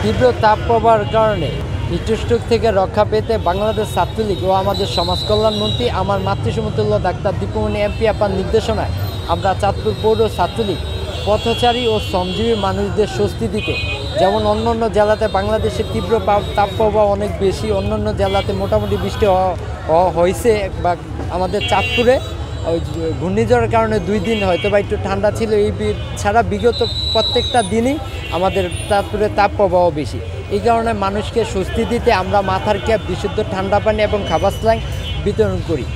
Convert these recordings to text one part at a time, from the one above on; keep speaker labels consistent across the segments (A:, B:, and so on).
A: তীব্র তাপপ্রবাহের কারণে হিটস্ট্রোক থেকে রক্ষা পেতে বাংলাদেশ ছাত্রলীগ ও আমাদের সমাজ কল্যাণমন্ত্রী আমার মাতৃসমতুল্য ডাক্তার দীপুমণি এমপি আপার নির্দেশনায় আমরা চাঁদপুর পৌর ছাত্রলীগ পথচারী ও শ্রমজীবী মানুষদের স্বস্তি দিতে, যেমন অন্যান্য জেলাতে বাংলাদেশের তীব্র তাপপ্রবাহ অনেক বেশি, অন্যান্য জেলাতে মোটামুটি বৃষ্টি হয়েছে, বা আমাদের চাঁদপুরে ওই ঘূর্ণিঝড়ের কারণে 2 দিন হয়তো বা একটু ঠান্ডা ছিল, এই ছাড়া বিগত প্রত্যেকটা দিনই আমাদের চাঁদপুরে তাপপ্রবাহ বেশি। এই কারণে মানুষকে স্বস্তি দিতে আমরা মাথার ক্যাপ, বিশুদ্ধ ঠান্ডা পানি এবং খাবার স্যালাইন বিতরণ করি।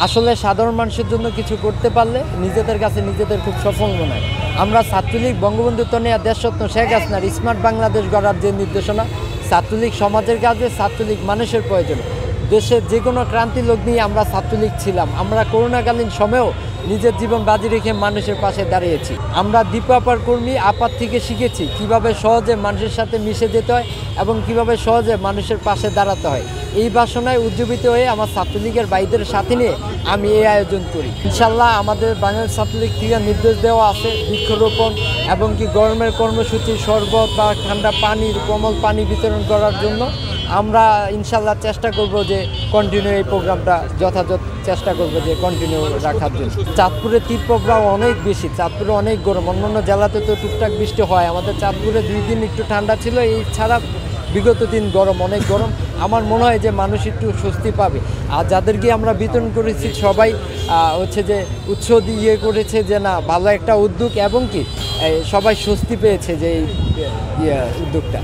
A: আসলে সাধারণ মানুষের জন্য কিছু করতে পারলে নিজেদের কাছে নিজেদের খুব সফল মনে হয়। আমরা ছাত্রলীগ বঙ্গবন্ধু তনয়া দেশরত্ন শেখ হাসিনার স্মার্ট বাংলাদেশ গড়ার যে নির্দেশনা, ছাত্রলীগ সমাজের কাজে, ছাত্রলীগ মানুষের প্রয়োজনে, দেশের যে কোনো ক্রান্তি লগ্নি আমরা ছাত্রলীগ ছিলাম। আমরা করোনাকালীন সময়েও নিজের জীবন বাজি রেখে মানুষের পাশে দাঁড়িয়েছি। আমরা দীপু আপার কর্মী আপার থেকে শিখেছি কিভাবে সহজে মানুষের সাথে মিশে যেতে হয় এবং কিভাবে সহজে মানুষের পাশে দাঁড়াতে হয়। এই বাসনায় উজ্জীবিত হয়ে আমার ছাত্রলীগের ভাইদের সাথে নিয়ে আমি এই আয়োজন করি। ইনশাল্লাহ আমাদের বাংলাদেশ ছাত্রলীগ থেকে নির্দেশ দেওয়া আছে বৃক্ষরোপণ এবং কি গরমের কর্মসূচি, শরবত বা ঠান্ডা পানির কোমল পানি বিতরণ করার জন্য। আমরা ইনশাল্লাহ চেষ্টা করব যে কন্টিনিউ এই প্রোগ্রামটা যথাযথ চেষ্টা করব যে কন্টিনিউ রাখার জন্য। চাঁদপুরে তীব্রপ্রবাহ অনেক বেশি, চাঁদপুরে অনেক গরম, অন্যান্য জেলাতে তো টুকটাক বৃষ্টি হয়, আমাদের চাঁদপুরে 2 দিন একটু ঠান্ডা ছিল, এই ছাড়া বিগত দিন গরম, অনেক গরম। আমার মনে হয় যে মানুষ একটু স্বস্তি পাবে। আর যাদেরকে আমরা বিতরণ করেছি সবাই হচ্ছে যে উৎসাহ দিয়ে করেছে যে না ভালো একটা উদ্যোগ, এবং কি সবাই স্বস্তি পেয়েছে যে এই উদ্যোগটা।